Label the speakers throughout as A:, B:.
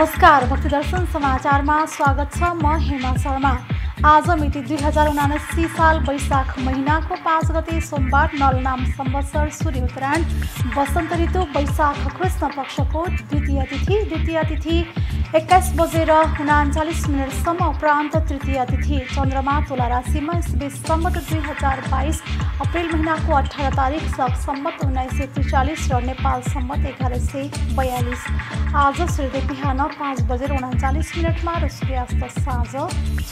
A: नमस्कार, भक्ति दर्शन समाचारमा स्वागत छ। म हेमा शर्मा। आज मिति 2079 साल वैशाख महिनाको 5 गते सोमबार, नलनाम संवत्सर सूर्य उत्तरायण वसन्त ऋतु वैशाख कृष्ण पक्षको द्वितीय तिथि 21:39 उपरान्त तृतीय तिथि चन्द्रमा तुला राशिमा इस्वी सम्वत 2022 अप्रेल महिनाको 18 तारिक सम्वत 1943 र नेपाल सम्वत 1142। आज सूर्योदय बिहान 5:39 र सूर्यास्त साँझ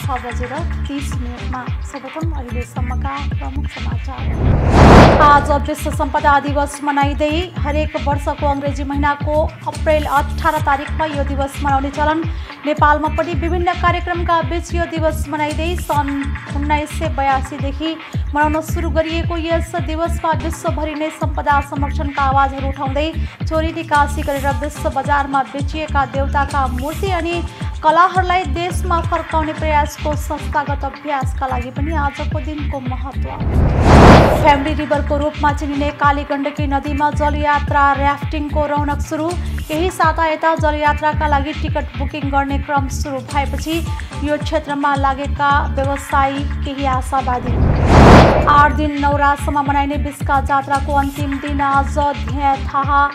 A: 6:30। सर्वप्रथम अहिलेसम्मका प्रमुख समाचार। आज विश्व सम्पदा दिवस मनाइँदै हरेक वर्षको अङ्ग्रेजी महिनाको अप्रेल 18 तारिकमा यो दिवस मनाउने चलन नेपालमा पनि विभिन्न कार्यक्रमका बीच यो दिवस मनाइँदै सन् 1982 देखि मनाउन सुरु गरिएको यस दिवसमा विश्वभरि नै सम्पदा संरक्षणका आवाजहरू उठाउँदै चोरी निकासी गरेर विश्व बजारमा बेचिएका देवताका मूर्ति अनि कलाहरूलाई देशमा फर्काउने प्रयासको संस्थागत अभ्यासका लागि पनि आजको दिनको महत्त्व। फ्यामिली रिभरको रूपमा चिनिने कालीगण्डकी नदीमा जलयात्रा र्याफ्टिङको रौनक सुरु। केही साता यता जलयात्राका लागि टिकट बुकिङ गर्ने क्रम सुरु भएपछि यो क्षेत्रमा लागेका व्यवसायी केही आशावादी। 8 दिन नवरासम्म मनाइने विस्का जात्राको अन्तिम दिन आज थाहा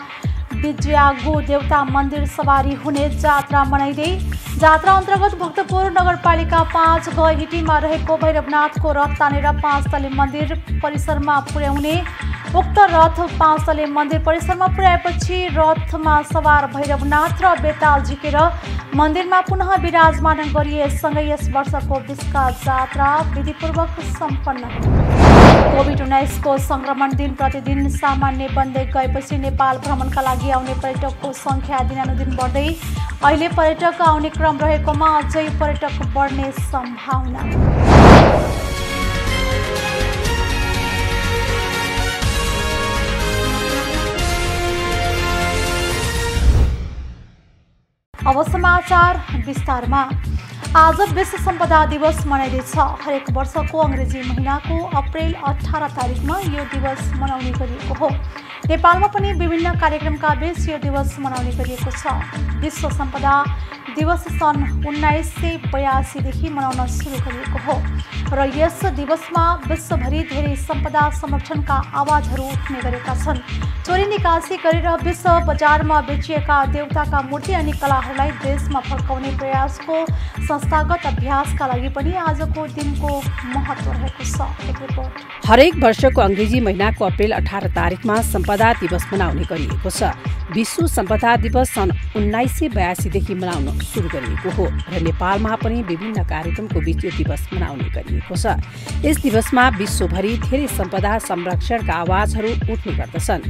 A: विजयागु देवता मन्दिर सवारी हुने जात्रा मनाइँदै जात्रा अन्तर्गत भक्तपुर नगरपालिका 5 गहिटीमा रहेको भैरवनाथको रथ तानेर 5 तले मन्दिर परिसरमा पुर्याउने। उक्त रथ 5 तले मन्दिर परिसरमा पुर्याएपछि रथमा सवार भैरवनाथ र बेताल झिकेर मन्दिरमा पुनः विराजमान गरिएसँगै यस वर्षको विस्का जात्रा विधिपूर्वक सम्पन्न। कोभिड-19 को संक्रमण दिन प्रतिदिन सामान्य बन्दै गएपछि नेपाल भ्रमणका लागि आउने पर्यटकको संख्या दिनानुदिन बढ्दै अहिले पर्यटक आउने क्रम रहेकोमा अझै पर्यटक बढ्ने सम्भावना। अब समाचार विस्तारमा। आज विश्व सम्पदा दिवस मनाइँदैछ। हरेक वर्षको अङ्ग्रेजी महिनाको अप्रेल 18 तारिकमा यो दिवस मनाउने गरिएको हो। नेपालमा पनि विभिन्न कार्यक्रमका बीच यो दिवस मनाउने गरिएको छ। विश्व सम्पदा दिवस सन् 1982 देखि मनाउन सुरु गरिएको हो र यस दिवसमा विश्वभरि धेरै सम्पदा संरक्षणका आवाजहरू उठ्ने गरेका छन्। चोरी निकासी गरेर विश्व बजारमा बेचिएका देवताका मूर्ति अनि कलाहरूलाई देशमा फर्काउने प्रयासको संस्थागत अभ्यासका लागि पनि आजको दिनको महत्त्व रहेको छ। एक रिपोर्ट।
B: हरेक वर्षको अङ्ग्रेजी महिनाको अप्रेल 18 तारिकमा सम्पदा दिवस मनाउने गरिएको छ। विश्व सम्पदा दिवस सन् 1982 देखि मनाउन सुरु गरिएको हो र नेपालमा पनि विभिन्न कार्यक्रमको बीच यो दिवस मनाउने गरिएको छ। यस दिवसमा विश्वभरि धेरै सम्पदा संरक्षणका आवाजहरू उठ्ने गर्दछन्।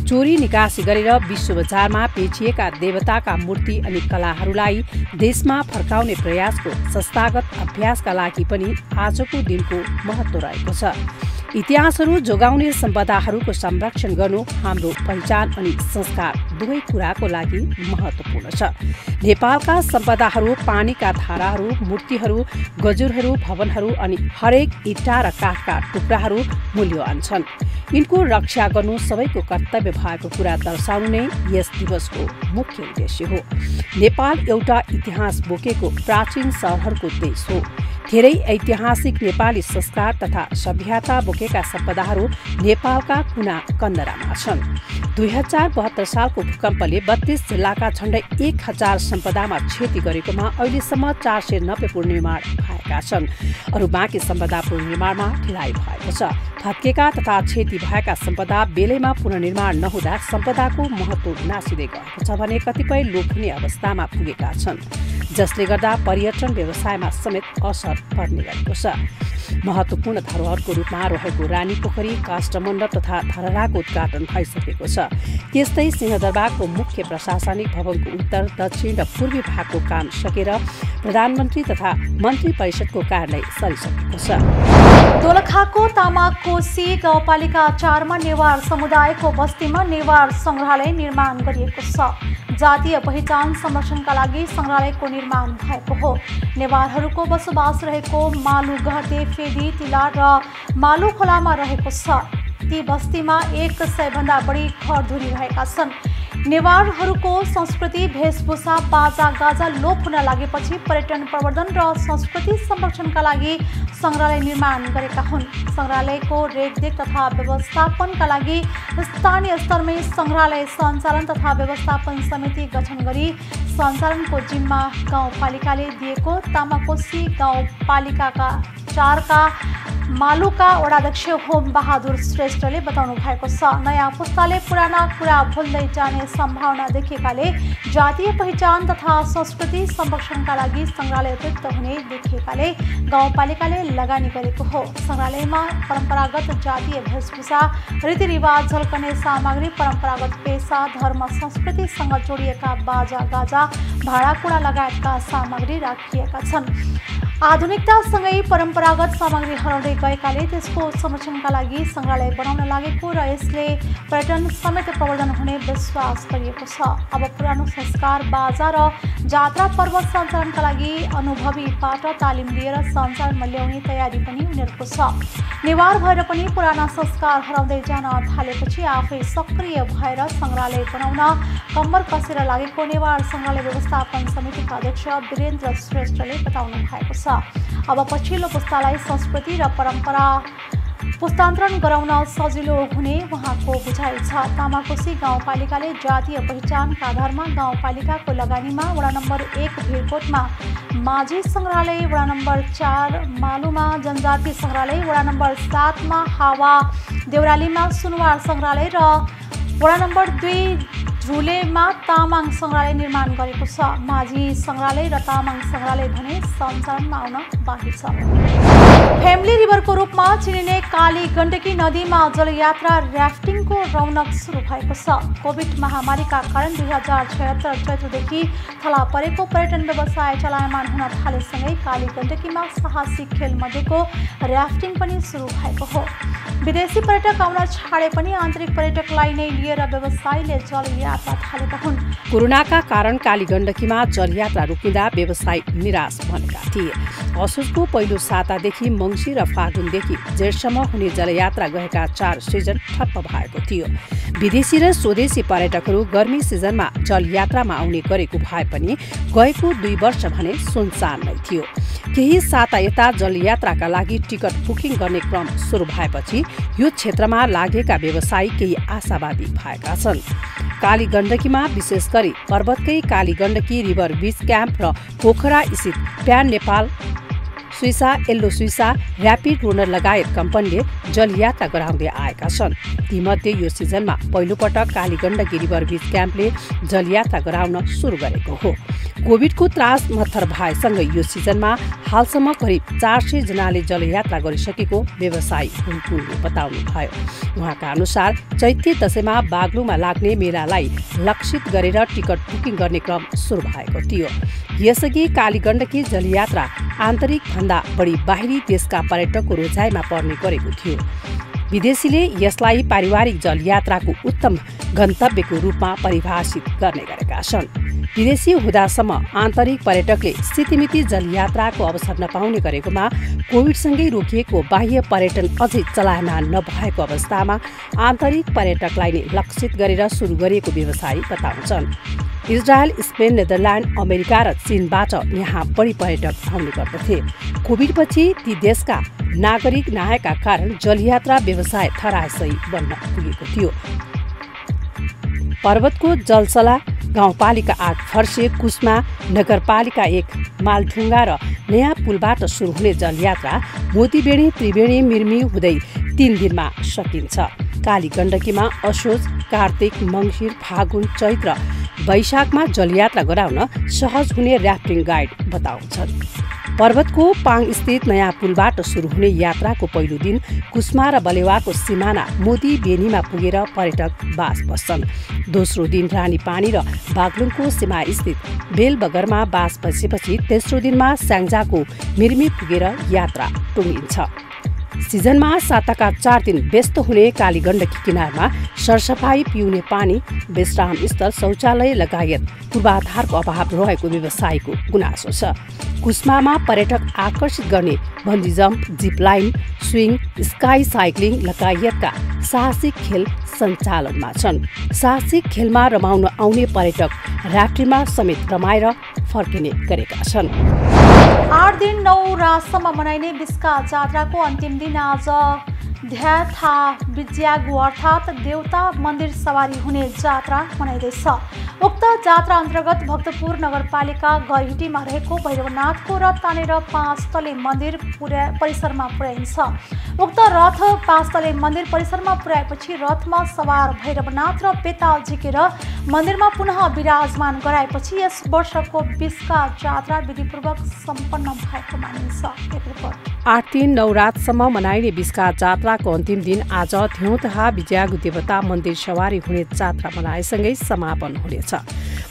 B: चोरी निकासी गरेर विश्व बजारमा बेचिएका देवताका मूर्ति अनि कलाहरूलाई देशमा फर्काउने प्रयासको संस्थागत अभ्यासका लागि पनि आजको दिनको महत्त्व रहेको छ। इतिहासहरू जोगाउने सम्पदाहरूको संरक्षण गर्नु हाम्रो पहिचान अनि संस्कार दुवै कुराको लागि महत्त्वपूर्ण छ। नेपालका सम्पदाहरू पानीका धाराहरू, मूर्तिहरू, गजुरहरू, भवनहरू अनि हरेक इँटा र काठका टुक्राहरू मूल्यवान छन्। यिनको रक्षा गर्नु सबैको कर्तव्य भएको कुरा दर्शाउनु नै यस दिवसको मुख्य उद्देश्य हो। नेपाल एउटा इतिहास बोकेको प्राचीन सहरहरूको देश हो। धेरै ऐतिहासिक नेपाली संस्कार तथा सभ्यता बोकेका सम्पदाहरू नेपालका कुना कन्दरामा छन्। 2072 सालको भूकम्पले 32 जिल्लाका झण्डै 1000 सम्पदामा क्षति गरेकोमा अहिलेसम्म 490 पुनर्निर्माण भएका छन्। अरू बाँकी सम्पदा पुनर्निर्माणमा ढिलाइ भएको छ। भत्केका तथा क्षति भएका सम्पदा बेलैमा पुनर्निर्माण नहुँदा सम्पदाको महत्त्व नासिँदै गएको छ भने कतिपय लोप हुने अवस्थामा पुगेका छन्, जसले गर्दा पर्यटन व्यवसायमा समेत असर पर्ने गरेको छ। महत्त्वपूर्ण धरोहरको रूपमा रहेको रानी पोखरी, काष्ठमण्डप तथा धरहराको उद्घाटन भइसकेको छ। त्यस्तै सिंहदरबारको मुख्य प्रशासनिक भवनको उत्तर, दक्षिण र पूर्वी भागको काम सकेर प्रधानमन्त्री तथा मन्त्री परिषदको कार्यालय सरिसकेको छ।
A: दोलखाको तामाकोशी गाउँपालिका 4 मा नेवार समुदायको बस्तीमा नेवार सङ्ग्रहालय निर्माण गरिएको छ। जातीय पहिचान संरक्षणका लागि सङ्ग्रहालयको निर्माण भएको हो। नेवारहरूको बसोबास रहेको मालु गहते, फेदी, तिला र मालु खोलामा रहेको छ। ती बस्तीमा 100 भन्दा बढी घरधुरी रहेका छन्। नेवारहरूको संस्कृति भेषभूषा बाजा गाजा लोप हुन लागेपछि पर्यटन प्रवर्धन र संस्कृति संरक्षणका लागि संग्रहालय निर्माण गरेका हुन्। संग्रहालयको रेखदेख तथा व्यवस्थापनका लागि स्थानीय स्तरमै संग्रहालय सञ्चालन तथा व्यवस्थापन समिति गठन गरी सञ्चालनको जिम्मा गाउँपालिकाले दिएको तामाकोशी गाउँपालिकाका 4 का मालुका वडाध्यक्ष होम बहादुर श्रेष्ठले बताउनु भएको छ। नयाँ पुस्ताले पुराना कुरा भुल्दै जाने सम्भावना देखिएकाले जातीय पहिचान तथा संस्कृति संरक्षणका लागि संग्रहालय उपयुक्त हुने देखिएकाले गाउँपालिकाले लगानी गरेको हो। संग्रहालयमा परम्परागत जातीय वेशभूषा, रीतिरिवाज झल्कने सामग्री, परम्परागत पेसा, धर्म, संस्कृतिसँग जोडिएका बाजा गाजा, भाँडाकुँडा लगायतका सामग्री राखिएका छन्। आधुनिकतासँगै परम्परागत सामग्री हराउँदै गएकाले त्यसको संरक्षणका लागि संग्रहालय बनाउन लागेको र यसले पर्यटन समेत प्रवर्धन हुने विश्वास गरिएको छ। अब पुरानो संस्कार बाजा र जात्रा पर्व सञ्चालनका लागि अनुभवीबाट तालिम लिएर सञ्चालनमा ल्याउने तयारी पनि उनीहरूको छ। नेवार भएर पनि पुराना संस्कार हराउँदै जान थालेपछि आफै सक्रिय भएर संग्रहालय बनाउन कम्बर कसेर लागेको नेवार संग्रहालय व्यवस्थापन समितिका अध्यक्ष वीरेन्द्र श्रेष्ठले बताउनु भएको छ। अब पछिल्लो पुस्तालाई संस्कृति र परम्परा पुस्तान्तरण गराउन सजिलो हुने उहाँको बुझाइ छ। तामाकोशी गाउँपालिकाले जातीय पहिचानका आधारमा गाउँपालिकाको लगानीमा वडा नम्बर 1 भिरकोटमा माझी संग्रहालय, वडा नम्बर 4 मालुमा जनजाति संग्रहालय, वडा नम्बर 7 मा हावा देउरालीमा सुनवार संग्रहालय र वडा नम्बर 2 झुलेमा तामाङ संग्रहालय निर्माण गरेको छ। माझी संग्रहालय र तामाङ संग्रहालय भने सञ्चालनमा आउन बाँकी छ। फ्यामिली रिभरको रूपमा चिनिने काली गण्डकी नदीमा जलयात्रा र्याफ्टिङको रौनक सुरु भएको छ। कोभिड महामारीका कारण 2076 चैत्रदेखि थला परेको पर्यटन व्यवसाय चलायमान हुन थालेसँगै काली गण्डकीमा साहसिक खेलमध्येको र्याफ्टिङ पनि सुरु भएको हो। विदेशी पर्यटक आउन छाडे पनि आन्तरिक पर्यटकलाई नै लिएर व्यवसायीले जलयात्रा थालेका हुन्।
B: कोरोनाका कारण काली गण्डकीमा जलयात्रा रोकिँदा व्यवसायी निराश बनेका थिए। असोजको पहिलो सातादेखि मङ्सिर र फागुनदेखि जेठसम्म हुने जलयात्रा गएका 4 सिजन ठप्प भएको थियो। विदेशी र स्वदेशी पर्यटकहरू गर्मी सिजनमा जलयात्रामा आउने गरेको भए पनि गएको 2 वर्ष भने सुनसान नै थियो। केही साता यता जलयात्राका लागि टिकट बुकिङ गर्ने क्रम सुरु भएपछि यो क्षेत्रमा लागेका व्यवसायी केही आशावादी भएका छन्। काली गण्डकीमा विशेष गरी पर्वतकै काली गण्डकी रिभर बीच क्याम्प र पोखरा स्थित प्यान नेपाल सुइसा, येल्लो सुइसा, ऱ्यापिड रोनर लगायत कम्पनीले जलयात्रा गराउँदै आएका छन्। तीमध्ये यो सिजनमा पहिलोपटक काली गण्डकी रिभर बीच क्याम्पले जलयात्रा गराउन सुरु गरेको हो। कोभिडको त्रास मत्थर भएसँगै यो सिजनमा हालसम्म करिब 400 जनाले जलयात्रा गरिसकेको व्यवसायी हुनकुलले बताउनु भयो। उहाँका अनुसार चैत्य दशैँमा बाग्लुङमा लाग्ने मेलालाई लक्षित गरेर टिकट बुकिङ गर्ने क्रम सुरु भएको थियो। यसअघि काली गण्डकी जलयात्रा आन्तरिक भन्दा बढी बाहिरी देशका पर्यटकको रोजाइमा पर्ने गरेको थियो। विदेशीले यसलाई पारिवारिक जलयात्राको उत्तम गन्तव्यको रूपमा परिभाषित गर्ने गरेका छन्। विदेशी हुँदासम्म आन्तरिक पर्यटकले सितिमिति जलयात्राको अवसर नपाउने गरेकोमा कोभिडसँगै रोकिएको बाह्य पर्यटन अझै चलायमान नभएको अवस्थामा आन्तरिक पर्यटकलाई नै लक्षित गरेर सुरु गरिएको व्यवसायी बताउँछन्। इजरायल, स्पेन, नेदरल्यान्ड, अमेरिका र चीनबाट यहाँ बढी पर्यटक आउने गर्दथे। कोभिडपछि ती देशका नागरिक नआएका कारण जलयात्रा व्यवसाय धराशायी बन्न पुगेको थियो। पर्वतको जलसला गाउँपालिका 8 फर्से, कुस्मा नगरपालिका 1 मालढुङ्गा र नयाँ पुलबाट सुरु हुने जलयात्रा मोतीबेडी, त्रिवेणी, मिर्मी हुँदै 3 दिनमा सकिन्छ। काली गण्डकीमा असोज, कार्तिक, मङ्सिर, फागुन, चैत र वैशाखमा जलयात्रा गराउन सहज हुने र्याफ्टिङ गाइड बताउँछन्। पर्वतको पाङ स्थित नयाँ पुलबाट सुरु हुने यात्राको पहिलो दिन कुस्मा र बलेवाको सिमाना मोतीबेनीमा पुगेर पर्यटक बास बस्छन्। दोस्रो दिन रानीपानी र बागलुङको सीमा स्थित बेलबगरमा बास बसेपछि तेस्रो दिनमा स्याङ्जाको मिर्मी पुगेर यात्रा टुङ्गिन्छ। सिजनमा साताका 4 दिन व्यस्त हुने कालीगण्डकी किनारमा सरसफाई, पिउने पानी, विश्राम स्थल, शौचालय लगायत पूर्वाधारको अभाव रहेको व्यवसायीको गुनासो छ। कुस्मामा पर्यटक आकर्षित गर्ने bungee jump, zip line, swing, sky cycling लगायतका साहसिक खेल सञ्चालनमा छन्। साहसिक खेलमा रमाउन आउने पर्यटक राफ्टिङमा समेत रमाएर फर्किने गरेका छन्।
A: 8 दिन 9 रातसम्म मनाइने बिस्का जात्राको अन्तिम दिन आज ध्याथा बिज्यागु अर्थात् देवता मन्दिर सवारी हुने जात्रा मनाइँदैछ। उक्त जात्रा अन्तर्गत भक्तपुर नगरपालिका गरहिटीमा रहेको भैरवनाथको रथ तानेर 5 तले मन्दिर परिसरमा पुर्याइन्छ। उक्त रथ 5 तले मन्दिर परिसरमा पुर्याएपछि रथमा सवार भैरवनाथ र बेताल झिकेर मन्दिरमा पुनः विराजमान गराएपछि यस वर्षको बिस्का जात्रा विधिपूर्वक सम्पन्न भएको मानिन्छ।
B: 8 दिन 9 रातसम्म मनाइने बिस्का जात्राको अन्तिम दिन आज थ्यौतहा बिज्यागु देवता मन्दिर सवारी हुने जात्रा मनाएसँगै समापन हुनेछ।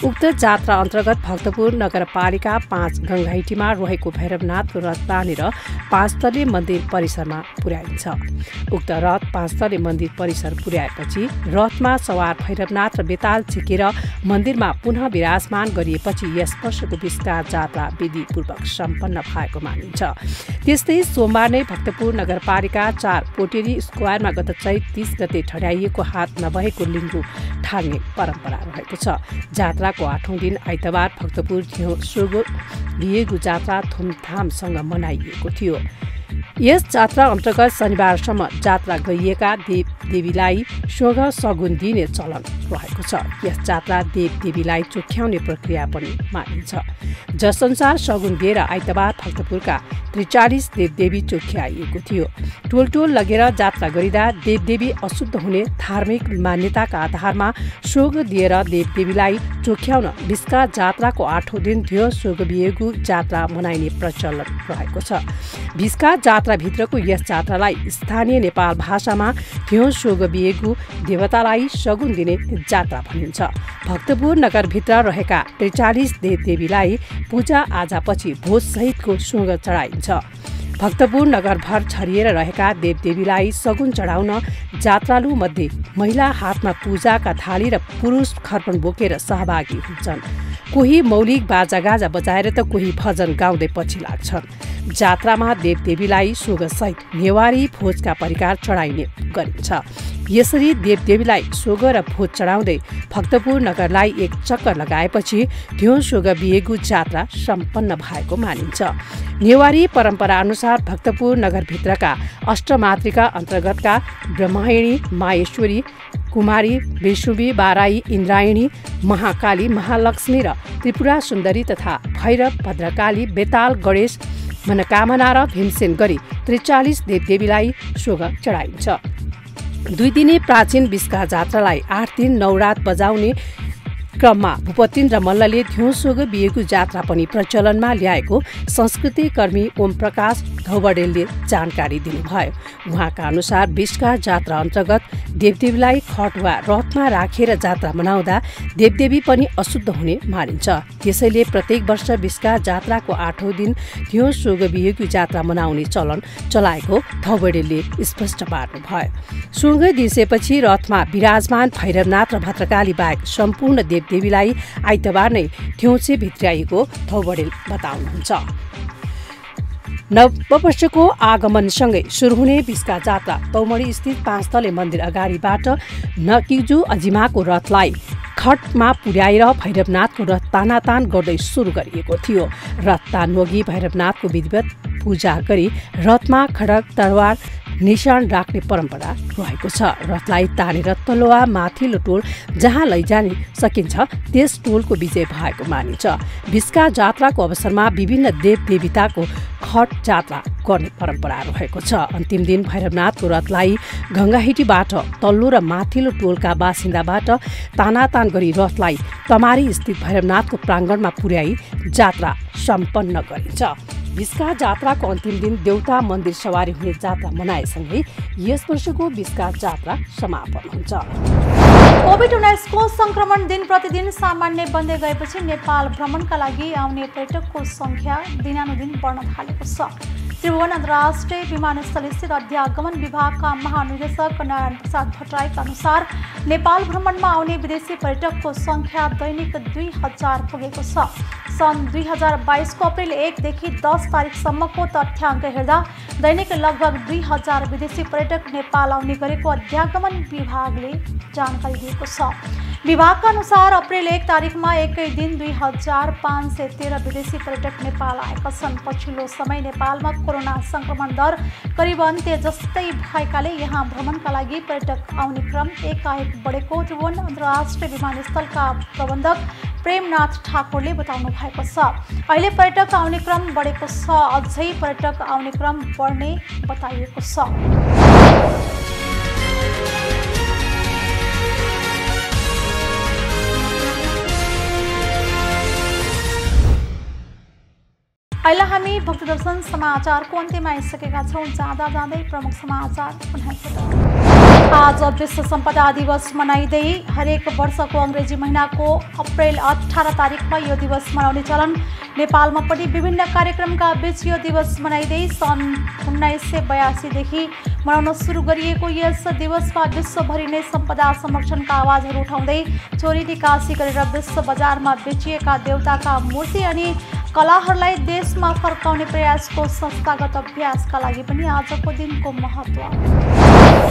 B: उक्त जात्रा अन्तर्गत भक्तपुर नगरपालिका 5 गङ्गाहिटीमा रहेको भैरवनाथको रथ तानेर 5 तले मन्दिर परिसरमा पुर्याइन्छ। उक्त रथ 5 तले मन्दिर परिसर पुर्याएपछि रथमा सवार भैरवनाथ र बेताल झिकेर मन्दिरमा पुनः विराजमान गरिएपछि यस वर्षको बिस्का जात्रा विधिपूर्वक सम्पन्न भएको मानिन्छ। त्यस्तै सोमबार नै भक्तपुर नगरपालिका 4 पोटेरी स्क्वायरमा गत चैत 30 गते ठड्याइएको हात नभएको लिङ्गु ठाल्ने परम्परा रहेको छ। जात्राको 8औं दिन आइतबार भक्तपुर सोगो बिहेगु जात्रा धुमधामसँग मनाइएको थियो। यस जात्रा अन्तर्गत शनिबारसम्म जात्रा गरिएका देवदेवीलाई सोग सगुन दिने चलन रहेको छ। यस जात्रा देवदेवीलाई चोख्याउने प्रक्रिया पनि मानिन्छ, जसअनुसार सगुन दिएर आइतबार भक्तपुरका 43 देवदेवी चोख्याइएको थियो। टोल लगेर जात्रा गरिँदा देवदेवी अशुद्ध हुने धार्मिक मान्यताका आधारमा सोग दिएर देवदेवीलाई चोख्याउन बिस्का जात्राको 8औं दिन थियो सोग बिहेगु जात्रा मनाइने प्रचलन रहेको छ। बिस्का जात्राभित्रको यस जात्रालाई स्थानीय नेपाल भाषामा थियो सोग बिहेगु देवतालाई सगुन दिने जात्रा भनिन्छ। भक्तपुर नगरभित्र रहेका 43 देवदेवीलाई पूजा आजापछि भोजसहितको सुँग चढाइन्छ। भक्तपुर नगरभर छरिएर रहेका देवदेवीलाई सगुन चढाउन जात्रालु मध्ये महिला हातमा पूजाका थाली र पुरुष खर्पण बोकेर सहभागी हुन्छन्। कोही मौलिक बाजागाजा बजाएर त कोही भजन गाउँदै पछि लाग्छन्। जात्रामा देवदेवीलाई सोगसहित नेवारी भोजका परिकार चढाइने गरिन्छ। यसरी देवदेवीलाई सोग र भोज चढाउँदै भक्तपुर नगरलाई एक चक्कर लगाएपछि थियो सोग बिहेगु जात्रा सम्पन्न भएको मानिन्छ। नेवारी परम्परा अनुसार भक्तपुर नगरभित्रका अष्टमातृका अन्तर्गतका ब्रह्मयणी, माहेश्वरी, कुमारी, विष्णुवी, बाराई, इन्द्रायणी, महाकाली, महालक्ष्मी र त्रिपुरा सुन्दरी तथा भैरव, भद्रकाली, बेताल, गणेश, मनोकामना र भीमसेन गरी 43 देवदेवीलाई सोग चढाइन्छ। 2 दिने प्राचीन बिस्का जात्रालाई 8 दिन 9 रात बजाउने क्रममा भूपतिन्द्र मल्लले थियो सोग बिहेगु जात्रा पनि प्रचलनमा ल्याएको संस्कृति कर्मी ओम प्रकाश धौबडेलले जानकारी दिनुभयो। उहाँका अनुसार बिस्का जात्रा अन्तर्गत देवदेवीलाई खट वा रथमा राखेर जात्रा मनाउँदा देवदेवी पनि अशुद्ध हुने मानिन्छ। त्यसैले प्रत्येक वर्ष बिस्का जात्राको 8औं दिन थियो सोग बिहेगु जात्रा मनाउने चलन चलाएको धौबडेलले स्पष्ट पार्नुभयो। सुँग दिसेपछि रथमा विराजमान भैरवनाथ र भद्रकाली बाहेक सम्पूर्ण देवदेवीलाई आइतबार नै थ्यौचे भित्र्याइएको धौबडेल बताउनुहुन्छ। नववर्षको आगमनसँगै सुरु हुने बिस्का जात्रा तौमडी स्थित 5 तले मन्दिर अगाडिबाट नकिजु अजिमाको रथलाई खटमा पुर्याएर भैरवनाथको रथ तानातान गर्दै सुरु गरिएको थियो। रथ तान्नुअघि भैरवनाथको विधिवत पूजा गरी रथमा खड्ग, तरवार, निशान राख्ने परम्परा रहेको छ। रथलाई तानेर तलुवा माथिल्लो टोल जहाँ लैजान सकिन्छ त्यस टोलको विजय भएको मानिन्छ। बिस्का जात्राको अवसरमा विभिन्न देवदेवताको खट जात्रा गर्ने परम्परा रहेको छ। अन्तिम दिन भैरवनाथको रथलाई गङ्गाहिटीबाट तल्लो र माथिल्लो टोलका बासिन्दाबाट तानातान गरी रथलाई तमारी स्थित भैरवनाथको प्राङ्गणमा पुर्याई जात्रा सम्पन्न गरिन्छ। बिस्का जात्राको अन्तिम दिन देउता मन्दिर सवारी हुने जात्रा मनाएसँगै यस वर्षको बिस्का जात्रा समापन हुन्छ।
A: कोभिड-19 को संक्रमण दिन प्रतिदिन सामान्य बन्दै गएपछि नेपाल भ्रमणका लागि आउने पर्यटकको संख्या दिनानुदिन बढ्न थालेको छ। त्रिभुवन अन्तर्राष्ट्रिय विमानस्थल स्थित अध्यागमन विभागका महानिर्देशक नारायण प्रसाद भट्टराईका अनुसार नेपाल भ्रमणमा आउने विदेशी पर्यटकको संख्या दैनिक 2000 पुगेको छ। सन् 2022 को अप्रिल 1 देखि 10 तारिकसम्मको तथ्याङ्क हेर्दा दैनिक लगभग 2000 विदेशी पर्यटक नेपाल आउने गरेको अध्यागमन विभागले जानकारी दिएको छ। विभागका अनुसार अप्रिल 1 तारिकमा एकै दिन 2513 विदेशी पर्यटक नेपाल आएका छन्। पछिल्लो समय नेपालमा कोरोना संक्रमण दर करिब अन्त्य जस्तै भएकाले यहाँ भ्रमणका लागि पर्यटक आउने क्रम एकाएक बढेको त्रिभुवन अन्तर्राष्ट्रिय विमानस्थलका प्रबन्धक प्रेमनाथ ठाकुरले बताउनु भएको छ। अहिले पर्यटक आउने क्रम बढेको छ, अझै पर्यटक आउने क्रम बढ्ने बताइएको छ। अहिले हामी भक्ति दर्शन समाचारको अन्त्यमा आइसकेका छौँ। जाँदा जाँदै प्रमुख समाचार पुनः एकपटक। आज विश्व सम्पदा दिवस मनाइँदै हरेक वर्षको अङ्ग्रेजी महिनाको अप्रिल 18 तारिकमा यो दिवस मनाउने चलन नेपालमा पनि विभिन्न कार्यक्रमका बीच यो दिवस मनाइँदै सन् 1982 देखि मनाउन सुरु गरिएको यस दिवसमा विश्वभरि नै सम्पदा संरक्षणका आवाजहरू उठाउँदै चोरी निकासी गरेर विश्व बजारमा बेचिएका देवताका मूर्ति अनि कलाहरूलाई देशमा फर्काउने प्रयासको संस्थागत अभ्यासका लागि पनि आजको दिनको महत्त्व।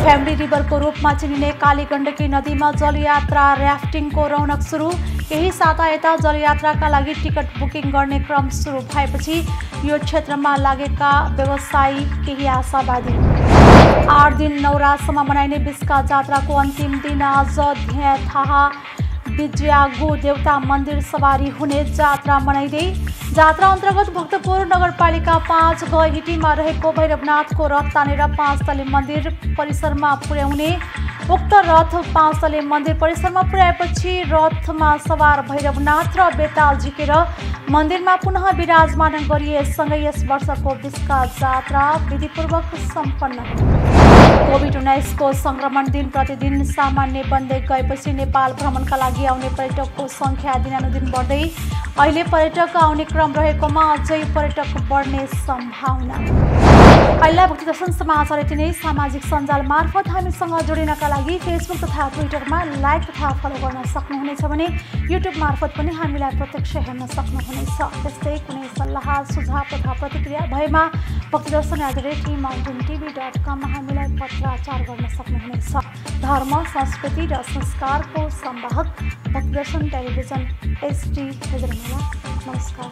A: फ्यामिली रिभरको रूपमा चिनिने कालीगण्डकी नदीमा जलयात्रा र्याफ्टिङको रौनक सुरु। केही साता यता जलयात्राका लागि टिकट बुकिङ गर्ने क्रम सुरु भएपछि यो क्षेत्रमा लागेका व्यवसायी केही आशावादी। 8 दिन नौरासम्म मनाइने बिस्का जात्राको अन्तिम दिन आज थाहा विजयागु देवता मन्दिर सवारी हुने जात्रा मनाइँदै जात्रा अन्तर्गत भक्तपुर नगरपालिका 5 गहिटीमा रहेको भैरवनाथको रथ तानेर 5 तले मन्दिर परिसरमा पुर्याउने। उक्त रथ 5 तले मन्दिर परिसरमा पुर्याएपछि रथमा सवार भैरवनाथ र बेताल झिकेर मन्दिरमा पुनः विराजमान गरिएसँगै यस वर्षको बिस्का जात्रा विधिपूर्वक सम्पन्न। कोभिड-19 को संक्रमण दिन प्रतिदिन सामान्य बन्दै गएपछि नेपाल भ्रमणका लागि आउने पर्यटकको संख्या दिनानुदिन बढ्दै अहिले पर्यटक आउने क्रम रहेकोमा अझै पर्यटक बढ्ने सम्भावना। अहिले भक्ति दर्शन समाचार यति नै। सामाजिक सञ्जाल मार्फत हामीसँग जोडिनका लागि फेसबुक तथा ट्विटरमा लाइक तथा फलो गर्न सक्नुहुनेछ भने युट्युब मार्फत पनि हामीलाई प्रत्यक्ष हेर्न सक्नुहुनेछ। त्यस्तै कुनै सल्लाह सुझाव तथा प्रतिक्रिया भएमा भक्तिदर्शन@mountaintv.com मा हामीलाई पत्राचार गर्न सक्नुहुनेछ। धर्म, संस्कृति र संस्कारको संवाहक भक्तिदर्शन टेलिभिजन HD। नमस्कार।